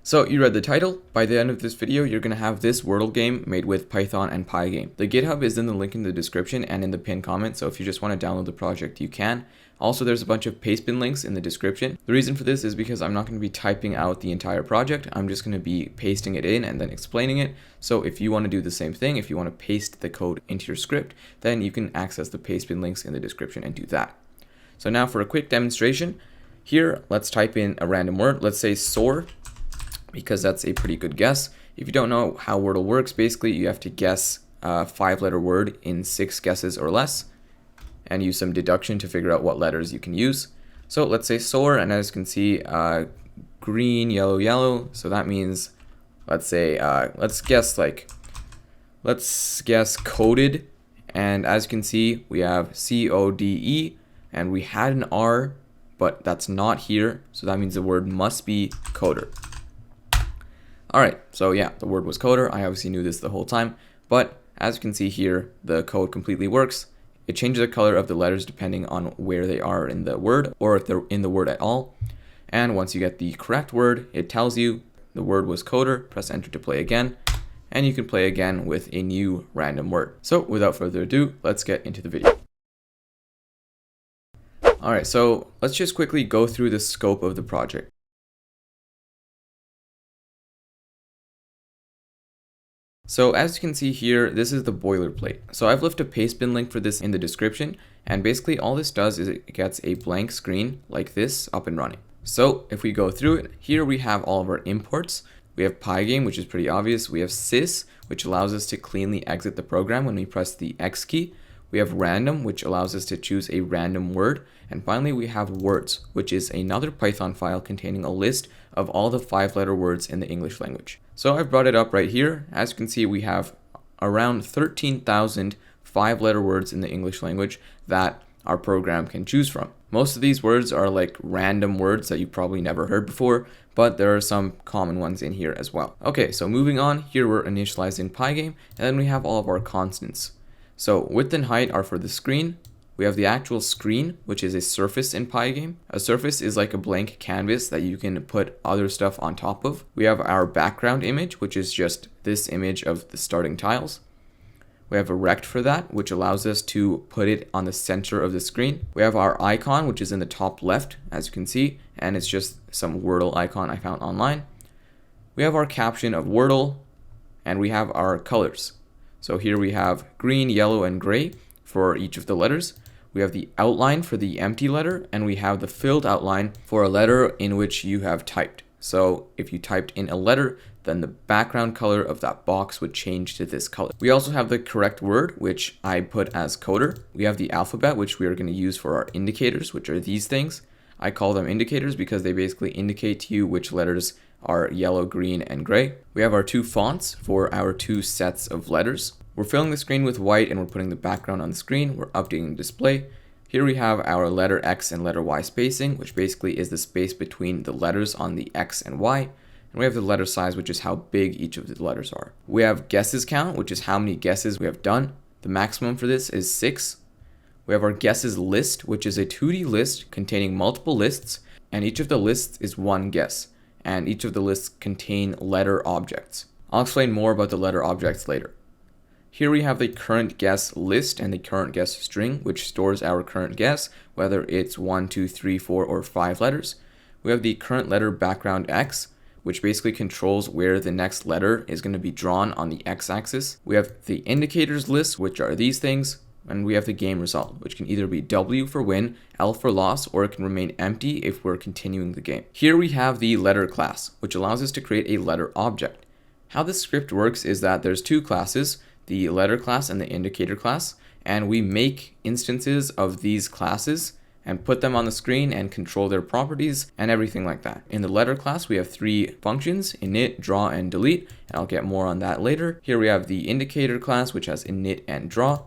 So you read the title. By the end of this video, you're going to have this Wordle game made with Python and PyGame. The GitHub is in the link in the description and in the pinned comment, so if you just want to download the project, you can. Also, there's a bunch of pastebin links in the description. The reason for this is because I'm not going to be typing out the entire project. I'm just going to be pasting it in and then explaining it. So if you want to do the same thing, if you want to paste the code into your script, then you can access the pastebin links in the description and do that. So now for a quick demonstration, here, let's type in a random word. Let's say soar, because that's a pretty good guess. If you don't know how Wordle works, basically you have to guess a 5-letter word in 6 guesses or less and use some deduction to figure out what letters you can use. So let's say soar, and as you can see, green, yellow, yellow. So that means, let's say, let's guess coded, and as you can see, we have CODE, and we had an R, but that's not here, so that means the word must be coder. Alright, so yeah, the word was coder. I obviously knew this the whole time, but as you can see here, the code completely works. It changes the color of the letters depending on where they are in the word, or if they're in the word at all. And once you get the correct word, it tells you the word was coder. Press enter to play again, and you can play again with a new random word. So without further ado, let's get into the video. Alright, so let's just quickly go through the scope of the project. So as you can see here, this is the boilerplate. So I've left a pastebin link for this in the description, and basically all this does is it gets a blank screen like this up and running. So if we go through it, here we have all of our imports. We have PyGame, which is pretty obvious. We have sys, which allows us to cleanly exit the program when we press the X key. We have random, which allows us to choose a random word. And finally, we have words, which is another Python file containing a list of all the 5-letter words in the English language. So I've brought it up right here. As you can see, we have around 13,000 5-letter words in the English language that our program can choose from. Most of these words are like random words that you probably never heard before, but there are some common ones in here as well. Okay, so moving on, here we're initializing PyGame, and then we have all of our constants. So width and height are for the screen. We have the actual screen, which is a surface in PyGame. A surface is like a blank canvas that you can put other stuff on top of. We have our background image, which is just this image of the starting tiles. We have a rect for that, which allows us to put it on the center of the screen. We have our icon, which is in the top left, as you can see, and it's just some Wordle icon I found online. We have our caption of Wordle, and we have our colors. So here we have green, yellow, and gray for each of the letters. We have the outline for the empty letter, and we have the filled outline for a letter in which you have typed. So if you typed in a letter, then the background color of that box would change to this color. We also have the correct word, which I put as coder. We have the alphabet, which we are going to use for our indicators, which are these things. I call them indicators because they basically indicate to you which letters are yellow, green, and gray. We have our 2 fonts for our 2 sets of letters. We're filling the screen with white, and we're putting the background on the screen. We're updating the display. Here we have our letter X and letter Y spacing, which basically is the space between the letters on the X and Y. And we have the letter size, which is how big each of the letters are. We have guesses count, which is how many guesses we have done. The maximum for this is 6. We have our guesses list, which is a 2D list containing multiple lists, and each of the lists is 1 guess, and each of the lists contain letter objects. I'll explain more about the letter objects later. Here we have the current guess list and the current guess string, which stores our current guess, whether it's 1, 2, 3, 4, or 5 letters. We have the current letter background X, which basically controls where the next letter is going to be drawn on the X-axis. We have the indicators list, which are these things, and we have the game result, which can either be W for win, L for loss, or it can remain empty if we're continuing the game. Here we have the letter class, which allows us to create a letter object. How this script works is that there's 2 classes, the letter class and the indicator class, and we make instances of these classes and put them on the screen and control their properties and everything like that. In the letter class, we have 3 functions: init, draw, and delete, and I'll get more on that later. Here we have the indicator class, which has init and draw,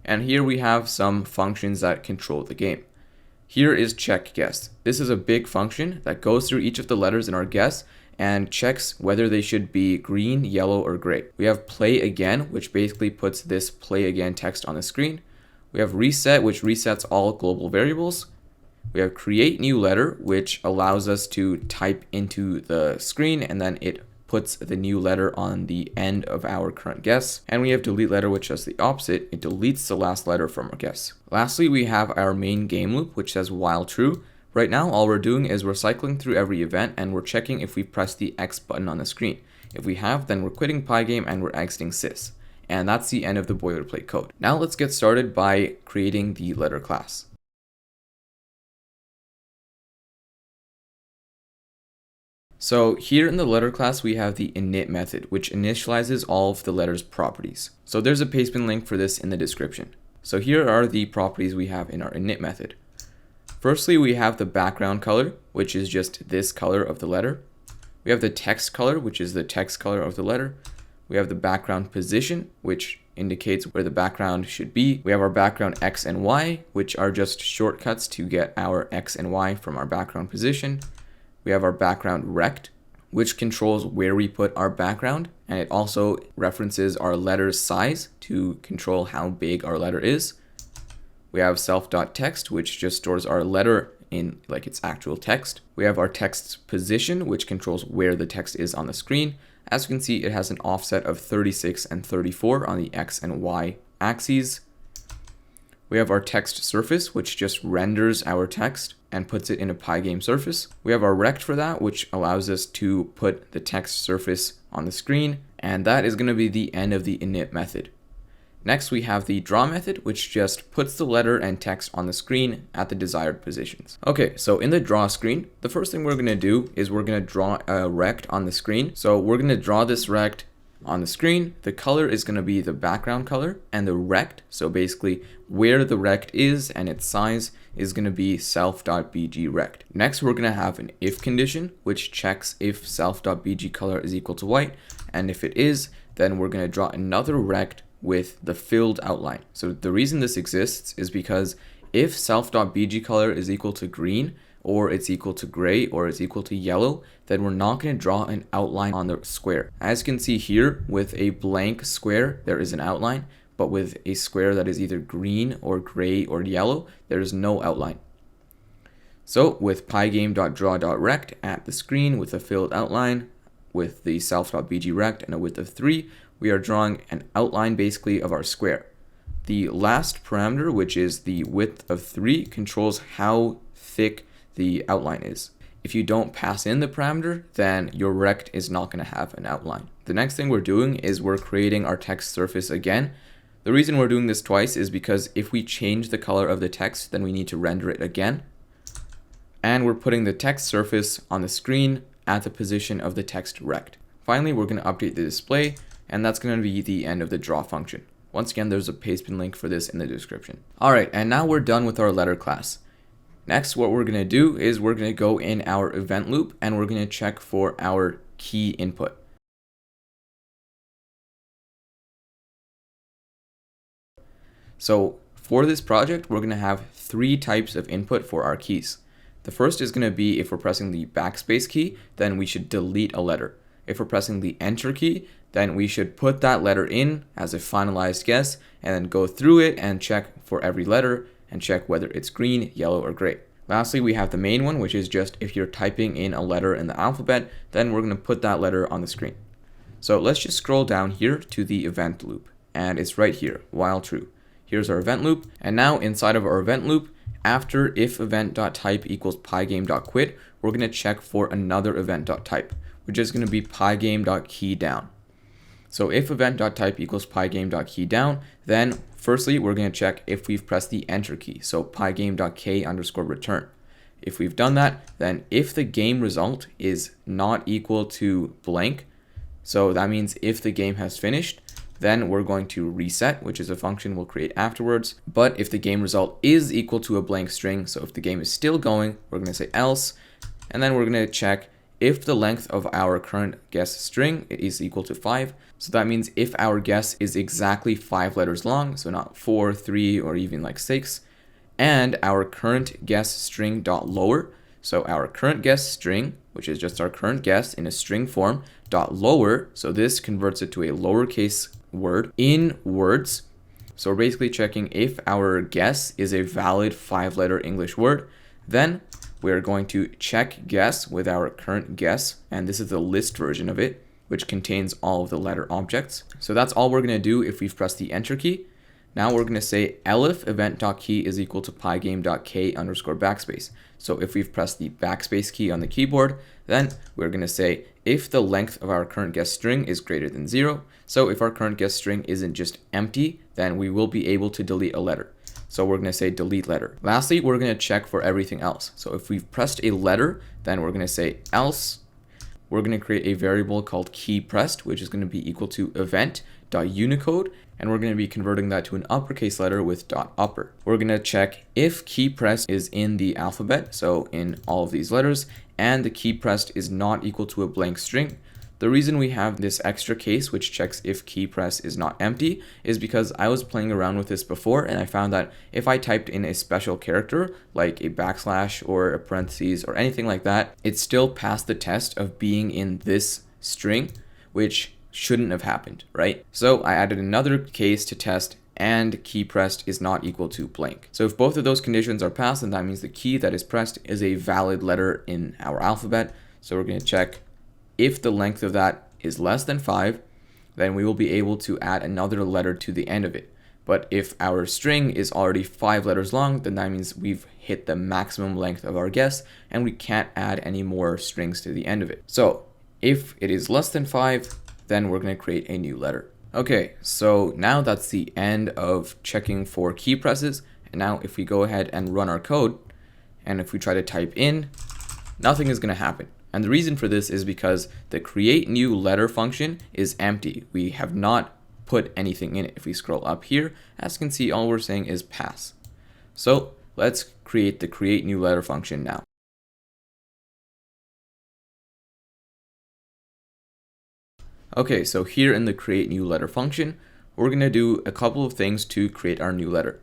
and here we have some functions that control the game. Here is check guess. This is a big function that goes through each of the letters in our guess and checks whether they should be green, yellow, or gray. We have play again, which basically puts this play again text on the screen. We have reset, which resets all global variables. We have create new letter, which allows us to type into the screen and then it puts the new letter on the end of our current guess. And we have delete letter, which does the opposite. It deletes the last letter from our guess. Lastly, we have our main game loop, which says while true. Right now, all we're doing is we're cycling through every event and we're checking if we've pressed the X button on the screen. If we have, then we're quitting PyGame and we're exiting sys. And that's the end of the boilerplate code. Now let's get started by creating the letter class. So here in the letter class, we have the init method, which initializes all of the letter's properties. So there's a pastebin link for this in the description. So here are the properties we have in our init method. Firstly, we have the background color, which is just this color of the letter. We have the text color, which is the text color of the letter. We have the background position, which indicates where the background should be. We have our background X and Y, which are just shortcuts to get our X and Y from our background position. We have our background rect, which controls where we put our background, and it also references our letter's size to control how big our letter is. We have self.text, which just stores our letter in like its actual text. We have our text's position, which controls where the text is on the screen. As you can see, it has an offset of 36 and 34 on the X and Y axes. We have our text surface, which just renders our text and puts it in a PyGame surface. We have our rect for that, which allows us to put the text surface on the screen. And that is going to be the end of the init method. Next, we have the draw method, which just puts the letter and text on the screen at the desired positions. Okay, so in the draw screen, the first thing we're going to do is we're going to draw a rect on the screen. So we're going to draw this rect on the screen. The color is going to be the background color, and the rect, so basically where the rect is and its size, is going to be self.bg rect. Next, we're going to have an if condition, which checks if self.bg color is equal to white, and if it is, then we're going to draw another rect with the filled outline. So the reason this exists is because if self.bg color is equal to green, or it's equal to gray, or it's equal to yellow, then we're not going to draw an outline on the square. As you can see here, with a blank square, there is an outline, but with a square that is either green or gray or yellow, there is no outline. So with pygame.draw.rect at the screen with a filled outline, with the self.bg rect and a width of 3, we are drawing an outline basically of our square. The last parameter, which is the width of 3, controls how thick the outline is. If you don't pass in the parameter, then your rect is not going to have an outline. The next thing we're doing is we're creating our text surface again. The reason we're doing this twice is because if we change the color of the text, then we need to render it again. And we're putting the text surface on the screen at the position of the text rect. Finally, we're going to update the display, and that's going to be the end of the draw function. Once again, there's a pastebin link for this in the description. Alright, and now we're done with our letter class. Next, what we're going to do is we're going to go in our event loop and we're going to check for our key input. So for this project, we're going to have 3 types of input for our keys. The first is going to be if we're pressing the backspace key, then we should delete a letter. If we're pressing the enter key, then we should put that letter in as a finalized guess and then go through it and check for every letter and check whether it's green, yellow, or gray. Lastly, we have the main one, which is just if you're typing in a letter in the alphabet, then we're going to put that letter on the screen. So let's just scroll down here to the event loop, and it's right here, while true. Here's our event loop, and now inside of our event loop, after if event.type equals pygame.quit, we're going to check for another event.type, which is going to be pygame.keyDown. So if event.type equals pygame.keyDown, then firstly, we're going to check if we've pressed the enter key, so pygame.k_return. If we've done that, then if the game result is not equal to blank, so that means if the game has finished, then we're going to reset, which is a function we'll create afterwards. But if the game result is equal to a blank string, so if the game is still going, we're going to say else, and then we're going to check if the length of our current guess string is equal to 5. So that means if our guess is exactly 5 letters long, so not 4, 3, or even like 6, and our current guess string dot lower, so our current guess string, which is just our current guess in a string form, dot lower, so this converts it to a lowercase word in words. So we're basically checking if our guess is a valid 5-letter English word. Then we're going to check guess with our current guess, and this is the list version of it, which contains all of the letter objects. So that's all we're going to do if we've pressed the enter key. Now we're going to say elif event.key is equal to pygame.k underscore backspace. So if we've pressed the backspace key on the keyboard, then we're going to say if the length of our current guess string is greater than 0. So if our current guess string isn't just empty, then we will be able to delete a letter. So we're going to say delete letter. Lastly, we're going to check for everything else. So if we've pressed a letter, then we're going to say else. We're going to create a variable called key pressed, which is going to be equal to event.unicode, and we're going to be converting that to an uppercase letter with .upper. We're going to check if key pressed is in the alphabet, so in all of these letters, and the key pressed is not equal to a blank string. The reason we have this extra case, which checks if key press is not empty, is because I was playing around with this before and I found that if I typed in a special character, like a backslash or a parentheses or anything like that, it still passed the test of being in this string, which shouldn't have happened, right? So I added another case to test and key pressed is not equal to blank. So if both of those conditions are passed, then that means the key that is pressed is a valid letter in our alphabet. So we're going to check if the length of that is less than 5, then we will be able to add another letter to the end of it. But if our string is already 5 letters long, then that means we've hit the maximum length of our guess and we can't add any more strings to the end of it. So if it is less than 5, then we're going to create a new letter. Okay, so now that's the end of checking for key presses. And now if we go ahead and run our code, and if we try to type in, nothing is going to happen. And the reason for this is because the create new letter function is empty. We have not put anything in it. If we scroll up here, as you can see, all we're saying is pass. So let's create the create new letter function now. Okay, so here in the create new letter function, we're going to do a couple of things to create our new letter.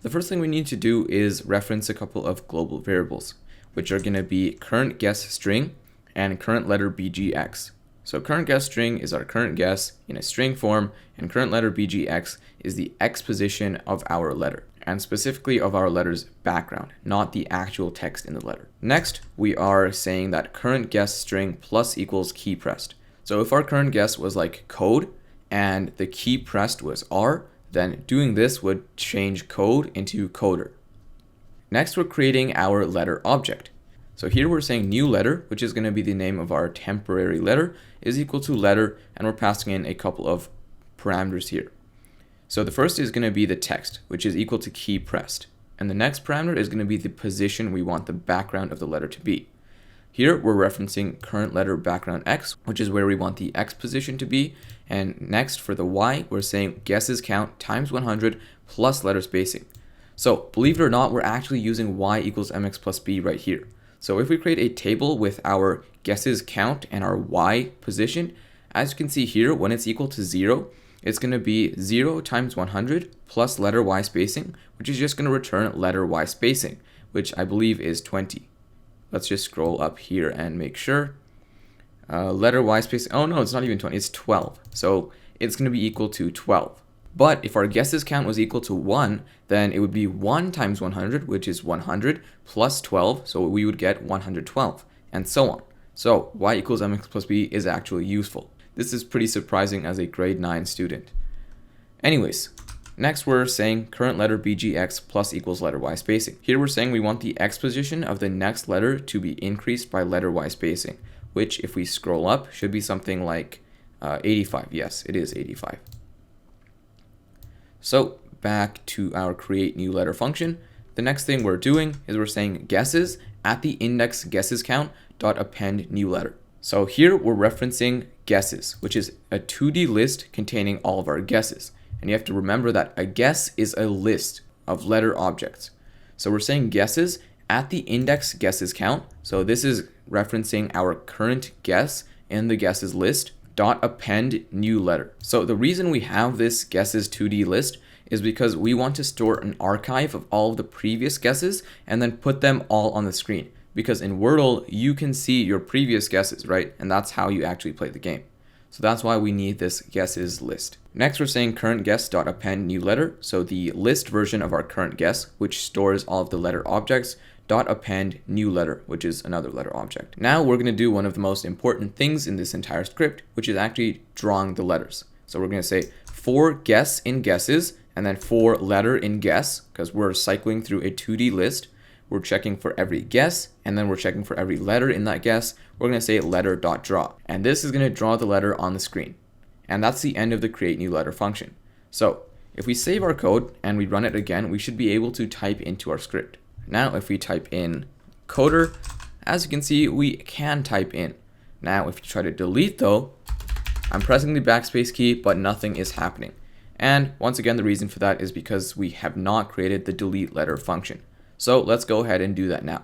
The first thing we need to do is reference a couple of global variables, which are going to be current guess string and current letter bgx. So current guess string is our current guess in a string form, and current letter bgx is the x position of our letter, and specifically of our letter's background, not the actual text in the letter. Next, we are saying that current guess string plus equals key pressed. So if our current guess was like code and the key pressed was R, then doing this would change code into coder. Next, we're creating our letter object. So here we're saying new letter, which is going to be the name of our temporary letter, is equal to letter, and we're passing in a couple of parameters here. So the first is going to be the text, which is equal to key pressed. And the next parameter is going to be the position we want the background of the letter to be. Here we're referencing current letter background x, which is where we want the x position to be. And next for the y, we're saying guesses count times 100 plus letter spacing. So believe it or not, we're actually using y equals mx plus b right here. So if we create a table with our guesses count and our y position, as you can see here, when it's equal to 0, it's going to be 0 times 100 plus letter y spacing, which is just going to return letter y spacing, which I believe is 20. Let's just scroll up here and make sure. Letter y spacing, oh no, it's not even 20, it's 12. So it's going to be equal to 12. But if our guesses count was equal to 1, then it would be 1 times 100, which is 100, plus 12, so we would get 112, and so on. So y equals mx plus b is actually useful. This is pretty surprising as a grade 9 student. Anyways, next we're saying current letter bgx plus equals letter y spacing. Here we're saying we want the x position of the next letter to be increased by letter y spacing, which if we scroll up should be something like 85. Yes, it is 85. So back to our create new letter function. The next thing we're doing is we're saying guesses at the index guesses count dot append new letter. So here we're referencing guesses, which is a 2D list containing all of our guesses. And you have to remember that a guess is a list of letter objects. So we're saying guesses at the index guesses count. So this is referencing our current guess in the guesses list dot append new letter. So the reason we have this guesses 2D list is because we want to store an archive of all of the previous guesses and then put them all on the screen. Because in Wordle, you can see your previous guesses, right? And that's how you actually play the game. So that's why we need this guesses list. Next, we're saying current guess dot append new letter. So the list version of our current guess, which stores all of the letter objects, dot append new letter, which is another letter object. Now we're going to do one of the most important things in this entire script, which is actually drawing the letters. So we're going to say for guess in guesses, and then for letter in guess, because we're cycling through a 2D list. We're checking for every guess, and then we're checking for every letter in that guess. We're going to say letter.draw, and this is going to draw the letter on the screen. And that's the end of the create new letter function. So if we save our code and we run it again, we should be able to type into our script. Now if we type in coder, as you can see, we can type in. Now if you try to delete though, I'm pressing the backspace key, but nothing is happening. And once again, the reason for that is because we have not created the delete letter function. So let's go ahead and do that now.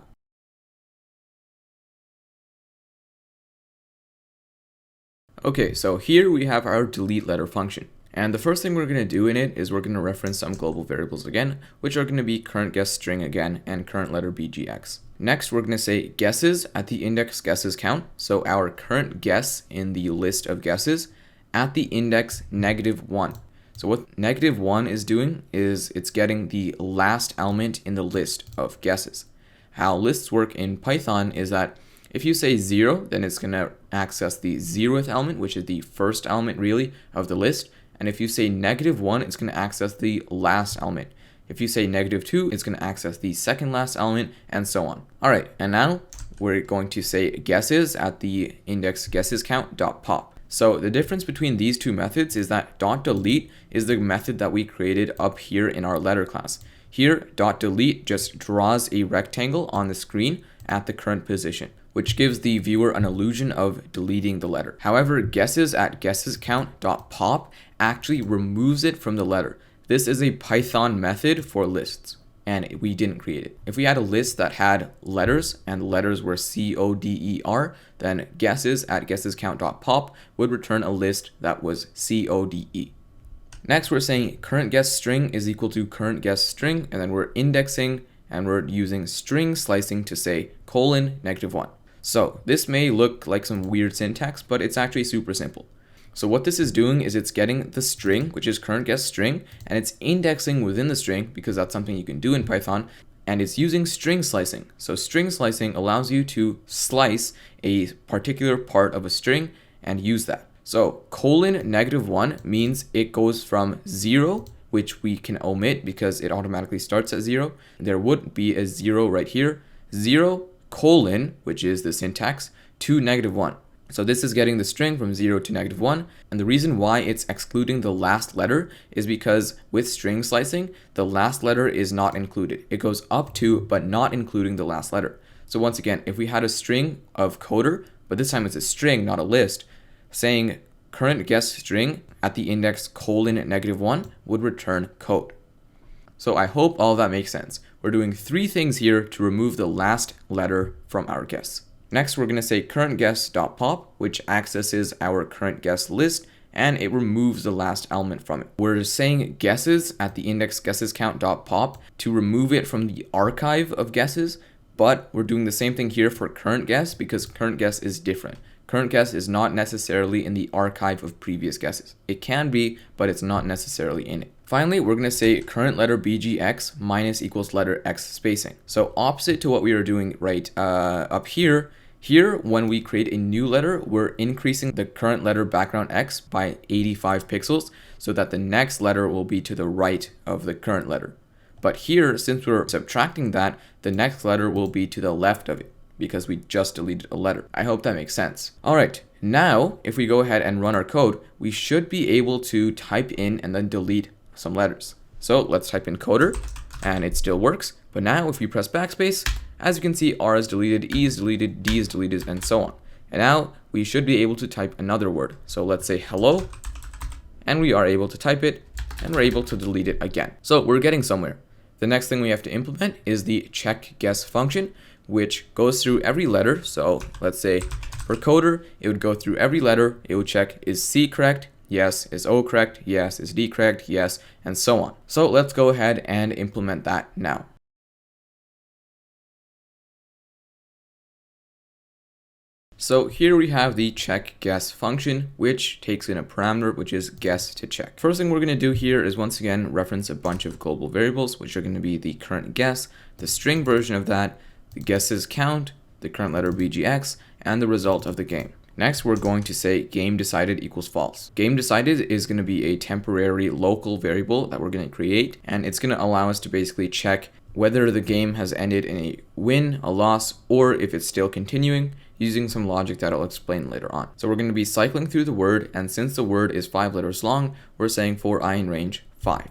Okay, so here we have our delete letter function. And the first thing we're going to do in it is we're going to reference some global variables again, which are going to be current guess string again and current letter bgx. Next, we're going to say guesses at the index guesses count. So our current guess in the list of guesses at the index -1. So what -1 is doing is it's getting the last element in the list of guesses. How lists work in Python is that if you say 0, then it's going to access the 0th element, which is the first element really of the list. And if you say -1, it's going to access the last element. If you say -2, it's going to access the second last element, and so on. All right, and now we're going to say guesses at the index guesses count dot pop. So the difference between these two methods is that .delete is the method that we created up here in our letter class. Here, .delete just draws a rectangle on the screen at the current position, which gives the viewer an illusion of deleting the letter. However, guesses at guesses count dot pop actually removes it from the letter. This is a Python method for lists, and we didn't create it. If we had a list that had letters and the letters were CODER, then guesses at guesses count dot pop would return a list that was CODE. Next, we're saying current guess string is equal to current guess string, and then we're indexing and we're using string slicing to say :(-1). So this may look like some weird syntax, but it's actually super simple. So what this is doing is it's getting the string, which is current guess string, and it's indexing within the string because that's something you can do in Python, and it's using string slicing. So string slicing allows you to slice a particular part of a string and use that. So :(-1) means it goes from 0, which we can omit because it automatically starts at 0. There would be a 0 right here. 0, which is the syntax, to -1. So this is getting the string from 0 to -1, and the reason why it's excluding the last letter is because with string slicing, the last letter is not included. It goes up to, but not including the last letter. So once again, if we had a string of coder, but this time it's a string, not a list, saying current guess string at the index :(-1) would return code. So I hope all of that makes sense. We're doing 3 things here to remove the last letter from our guess. Next, we're going to say current guess dot pop, which accesses our current guess list, and it removes the last element from it. We're saying guesses at the index guesses count dot pop to remove it from the archive of guesses, but we're doing the same thing here for current guess because current guess is different. Current guess is not necessarily in the archive of previous guesses. It can be, but it's not necessarily in it. Finally, we're going to say current letter bgx minus equals letter x spacing. So opposite to what we were doing right up here, when we create a new letter, we're increasing the current letter background x by 85 pixels so that the next letter will be to the right of the current letter. But here, since we're subtracting that, the next letter will be to the left of it because we just deleted a letter. I hope that makes sense. All right, now if we go ahead and run our code, we should be able to type in and then delete some letters. So let's type in coder, and it still works. But now if we press backspace, as you can see, R is deleted, E is deleted, D is deleted, and so on. And now we should be able to type another word. So let's say hello, and we are able to type it, and we're able to delete it again. So we're getting somewhere. The next thing we have to implement is the check guess function, which goes through every letter. So let's say for coder, it would go through every letter. It would check, is C correct? Yes. Is O correct? Yes. Is D correct? Yes. And so on. So let's go ahead and implement that now. So here we have the check guess function, which takes in a parameter, which is guess to check. First thing we're going to do here is once again reference a bunch of global variables, which are going to be the current guess, the string version of that, the guesses count, the current letter BGX, and the result of the game. Next, we're going to say game decided equals false. Game decided is going to be a temporary local variable that we're going to create, and it's going to allow us to basically check whether the game has ended in a win, a loss, or if it's still continuing, using some logic that I'll explain later on. So we're going to be cycling through the word, and since the word is 5 letters long, we're saying for I in range 5.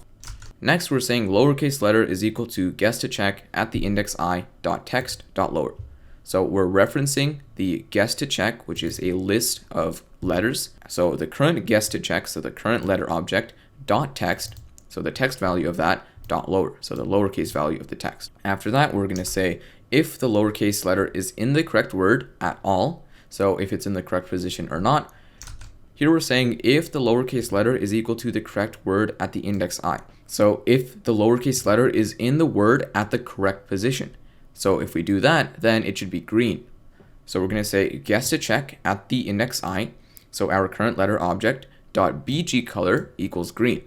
Next, we're saying lowercase letter is equal to guess to check at the index I dot text dot lower. So we're referencing the guess to check, which is a list of letters. So the current guess to check, so the current letter object, dot text, so the text value of that, dot lower, so the lowercase value of the text. After that, we're going to say if the lowercase letter is in the correct word at all, so if it's in the correct position or not. Here we're saying if the lowercase letter is equal to the correct word at the index I. So if the lowercase letter is in the word at the correct position. So if we do that, then it should be green. So we're going to say guess to check at the index I, so our current letter object, dot bg color equals green.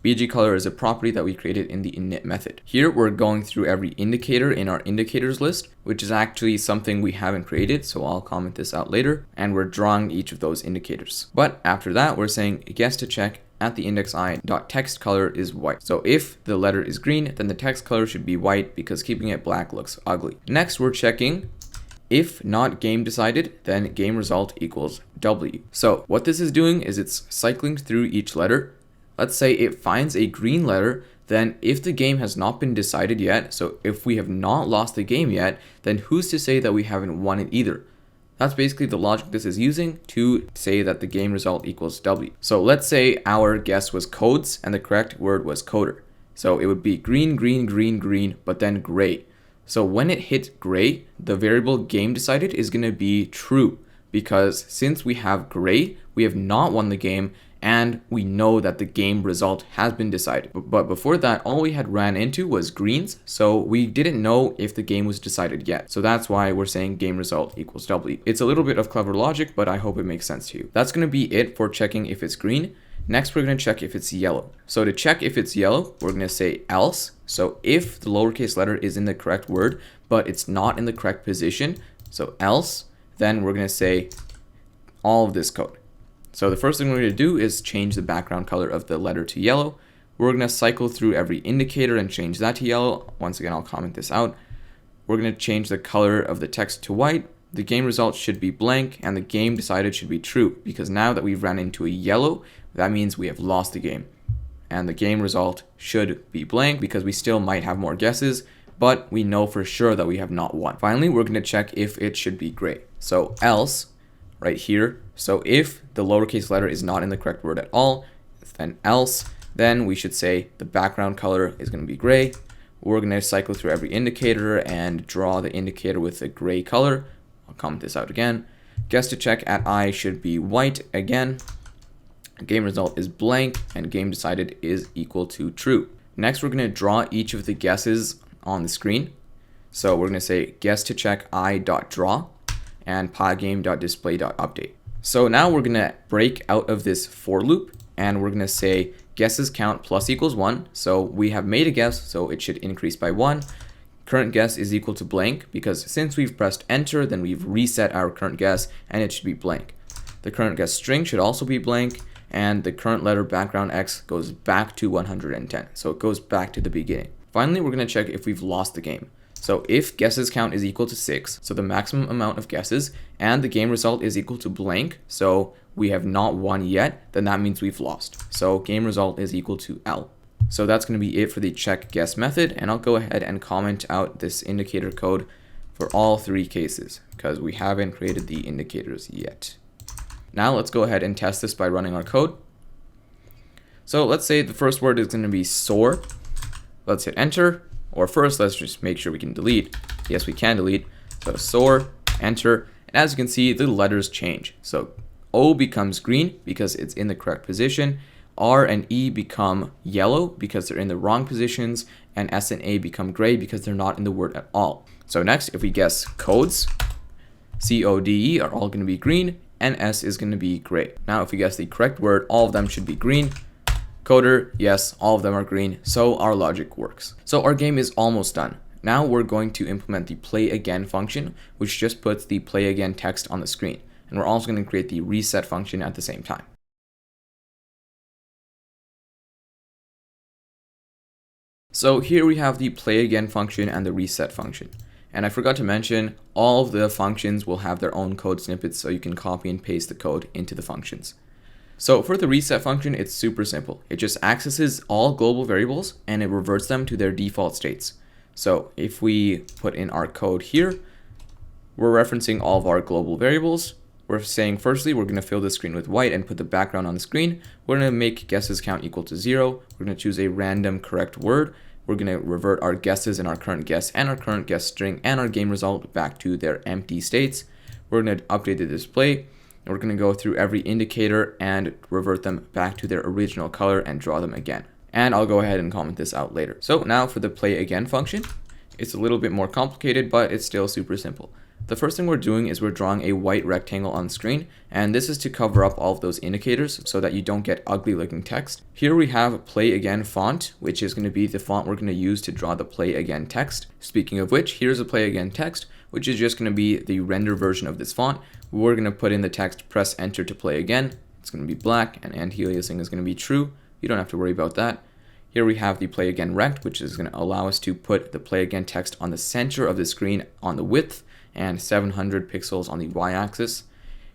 Bg color is a property that we created in the init method. Here we're going through every indicator in our indicators list, which is actually something we haven't created, so I'll comment this out later, and we're drawing each of those indicators. But after that, we're saying guess to check at the index I dot text color is white. So if the letter is green, then the text color should be white because keeping it black looks ugly. Next, we're checking if not game decided, then game result equals W. So what this is doing is it's cycling through each letter. Let's say it finds a green letter, then if the game has not been decided yet, so if we have not lost the game yet, then who's to say that we haven't won it either? That's basically the logic this is using to say that the game result equals W. So let's say our guess was codes and the correct word was coder. So it would be green, green, green, green, but then gray. So when it hits gray, the variable game decided is going to be true because since we have gray, we have not won the game and we know that the game result has been decided. But before that, all we had ran into was greens, so we didn't know if the game was decided yet. So that's why we're saying game result equals W. It's a little bit of clever logic, but I hope it makes sense to you. That's going to be it for checking if it's green. Next, we're going to check if it's yellow. So to check if it's yellow, we're going to say else. So if the lowercase letter is in the correct word, but it's not in the correct position, so else, then we're going to say all of this code. So the first thing we're going to do is change the background color of the letter to yellow. We're going to cycle through every indicator and change that to yellow. Once again, I'll comment this out. We're going to change the color of the text to white. The game result should be blank and the game decided should be true because now that we've ran into a yellow, that means we have lost the game. And the game result should be blank because we still might have more guesses, but we know for sure that we have not won. Finally, we're going to check if it should be gray. So else, right here. So if the lowercase letter is not in the correct word at all, then else, then we should say the background color is going to be gray. We're going to cycle through every indicator and draw the indicator with a gray color. I'll comment this out again. Guess to check at I should be white again. Game result is blank and game decided is equal to true. Next, we're going to draw each of the guesses on the screen. So we're going to say guess to check I.draw and PyGame.display.update. So now we're going to break out of this for loop and we're going to say guesses count plus equals 1. So we have made a guess, so it should increase by 1. Current guess is equal to blank because since we've pressed enter, then we've reset our current guess and it should be blank. The current guess string should also be blank and the current letter background X goes back to 110. So it goes back to the beginning. Finally, we're going to check if we've lost the game. So if guesses count is equal to 6, so the maximum amount of guesses, and the game result is equal to blank, so we have not won yet, then that means we've lost. So game result is equal to L. So that's going to be it for the check guess method, and I'll go ahead and comment out this indicator code for all 3 cases, because we haven't created the indicators yet. Now let's go ahead and test this by running our code. So let's say the first word is going to be soar. Let's hit enter. Or first, let's just make sure we can delete. Yes, we can delete. So soar, enter, and as you can see, the letters change. So O becomes green because it's in the correct position. R and E become yellow because they're in the wrong positions, and S and A become gray because they're not in the word at all. So next, if we guess codes, C, O, D, E are all going to be green, and S is going to be gray. Now, if we guess the correct word, all of them should be green. Coder, yes, all of them are green, so our logic works. So our game is almost done. Now we're going to implement the play again function, which just puts the play again text on the screen. And we're also going to create the reset function at the same time. So here we have the play again function and the reset function. And I forgot to mention, all of the functions will have their own code snippets, so you can copy and paste the code into the functions. So for the reset function, it's super simple. It just accesses all global variables and it reverts them to their default states. So if we put in our code here, we're referencing all of our global variables. We're saying, firstly, we're going to fill the screen with white and put the background on the screen. We're going to make guesses count equal to 0. We're going to choose a random correct word. We're going to revert our guesses and our current guess and our current guess string and our game result back to their empty states. We're going to update the display. And we're going to go through every indicator and revert them back to their original color and draw them again. And I'll go ahead and comment this out later. So now for the play again function, it's a little bit more complicated, but it's still super simple. The first thing we're doing is we're drawing a white rectangle on the screen, and this is to cover up all of those indicators so that you don't get ugly looking text. Here we have play again font, which is going to be the font we're going to use to draw the play again text. Speaking of which, here's a play again text, which is just going to be the render version of this font. We're going to put in the text, press enter to play again. It's going to be black, and anti-aliasing is going to be true. You don't have to worry about that. Here we have the play again rect, which is going to allow us to put the play again text on the center of the screen on the width and 700 pixels on the y-axis.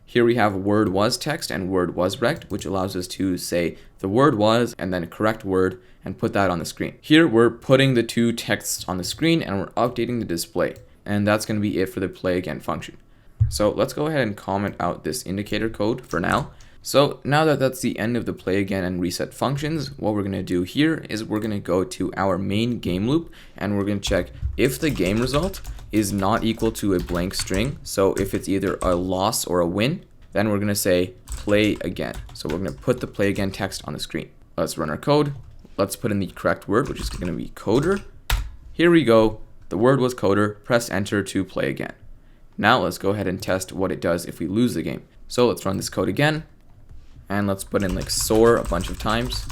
Here we have word was text and word was rect, which allows us to say the word was and then correct word and put that on the screen. Here we're putting the two texts on the screen and we're updating the display. And that's going to be it for the play again function. So let's go ahead and comment out this indicator code for now. So now that that's the end of the play again and reset functions, what we're going to do here is we're going to go to our main game loop and we're going to check if the game result is not equal to a blank string. So if it's either a loss or a win, then we're going to say play again. So we're going to put the play again text on the screen. Let's run our code. Let's put in the correct word, which is going to be coder. Here we go. The word was coder. Press enter to play again. Now let's go ahead and test what it does if we lose the game. So let's run this code again. And let's put in like soar a bunch of times.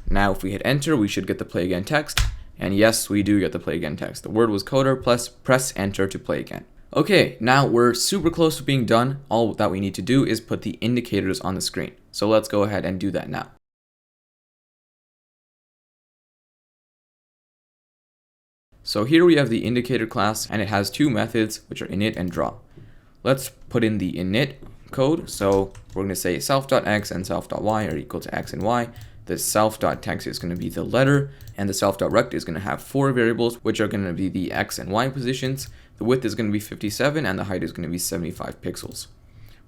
Now if we hit enter, we should get the play again text. And yes, we do get the play again text. The word was coder plus press enter to play again. Okay, now we're super close to being done. All that we need to do is put the indicators on the screen. So let's go ahead and do that now. So here we have the indicator class and it has two methods, which are init and draw. Let's put in the init code. So we're going to say self.x and self.y are equal to x and y. The self.text is going to be the letter, and the self.rect is going to have 4 variables, which are going to be the x and y positions. The width is going to be 57, and the height is going to be 75 pixels.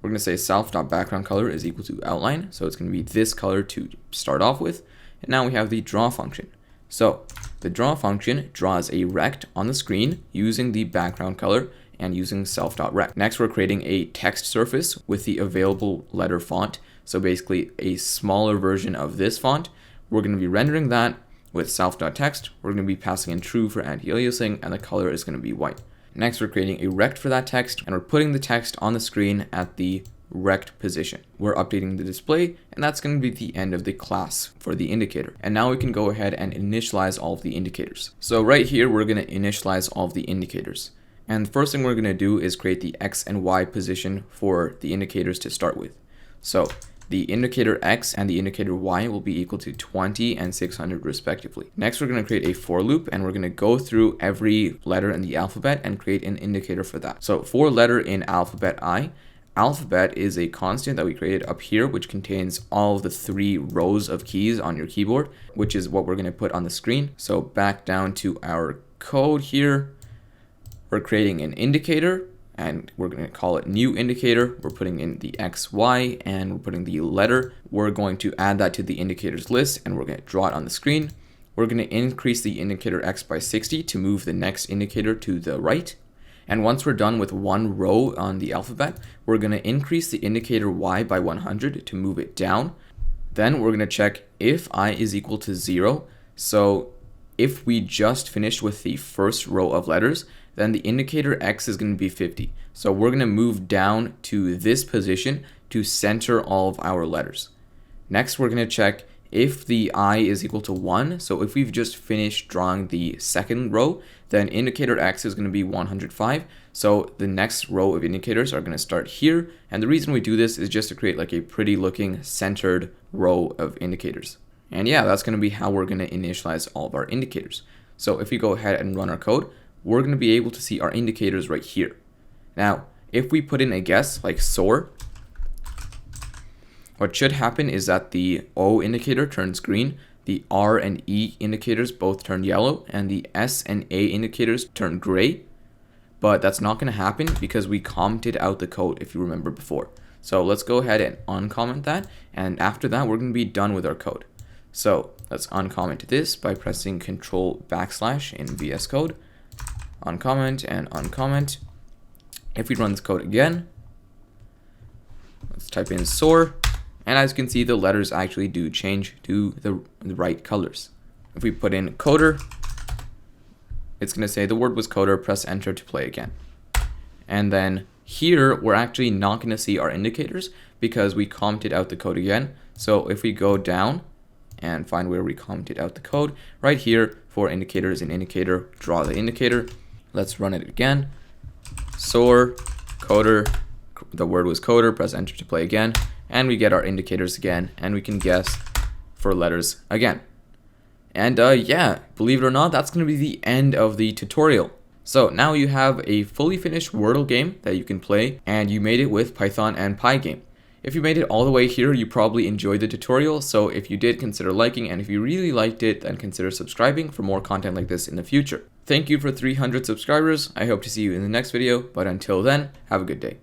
We're going to say self.background color is equal to outline, so it's going to be this color to start off with. And now we have the draw function. So the draw function draws a rect on the screen using the background color and using self.rect. Next, we're creating a text surface with the available letter font. So basically a smaller version of this font. We're going to be rendering that with self.text. We're going to be passing in true for anti-aliasing, and the color is going to be white. Next, we're creating a rect for that text, and we're putting the text on the screen at the rect position. We're updating the display, and that's going to be the end of the class for the indicator. And now we can go ahead and initialize all of the indicators. So right here, we're going to initialize all of the indicators. And the first thing we're going to do is create the X and Y position for the indicators to start with. So the indicator X and the indicator Y will be equal to 20 and 600 respectively. Next, we're going to create a for loop, and we're going to go through every letter in the alphabet and create an indicator for that. So for letter in alphabet I, alphabet is a constant that we created up here, which contains all of the 3 rows of keys on your keyboard, which is what we're going to put on the screen. So back down to our code here. We're creating an indicator, and we're going to call it new indicator. We're putting in the X, Y, and we're putting the letter. We're going to add that to the indicators list, and we're going to draw it on the screen. We're going to increase the indicator X by 60 to move the next indicator to the right. And once we're done with one row on the alphabet, we're going to increase the indicator Y by 100 to move it down. Then we're going to check if I is equal to 0. So if we just finished with the first row of letters, then the indicator X is going to be 50. So we're going to move down to this position to center all of our letters. Next, we're going to check if the I is equal to 1, so if we've just finished drawing the second row, then indicator X is going to be 105. So the next row of indicators are going to start here. And the reason we do this is just to create like a pretty looking centered row of indicators. And yeah, that's going to be how we're going to initialize all of our indicators. So if we go ahead and run our code, we're going to be able to see our indicators right here. Now, if we put in a guess like soar, what should happen is that the O indicator turns green, the R and E indicators both turn yellow, and the S and A indicators turn gray. But that's not going to happen because we commented out the code, if you remember before. So let's go ahead and uncomment that, and after that we're going to be done with our code. So let's uncomment this by pressing Control / in VS Code, uncomment and uncomment. If we run this code again, let's type in soar. And as you can see, the letters actually do change to the right colors. If we put in coder, it's going to say the word was coder, press enter to play again. And then here, we're actually not going to see our indicators because we commented out the code again. So if we go down and find where we commented out the code, right here for indicators and indicator, draw the indicator. Let's run it again. Soar, coder, the word was coder, press enter to play again. And we get our indicators again, and we can guess for letters again. And yeah, believe it or not, that's going to be the end of the tutorial. So now you have a fully finished Wordle game that you can play, and you made it with Python and PyGame. If you made it all the way here, you probably enjoyed the tutorial, so if you did, consider liking, and if you really liked it, then consider subscribing for more content like this in the future. Thank you for 300 subscribers. I hope to see you in the next video, but until then, have a good day.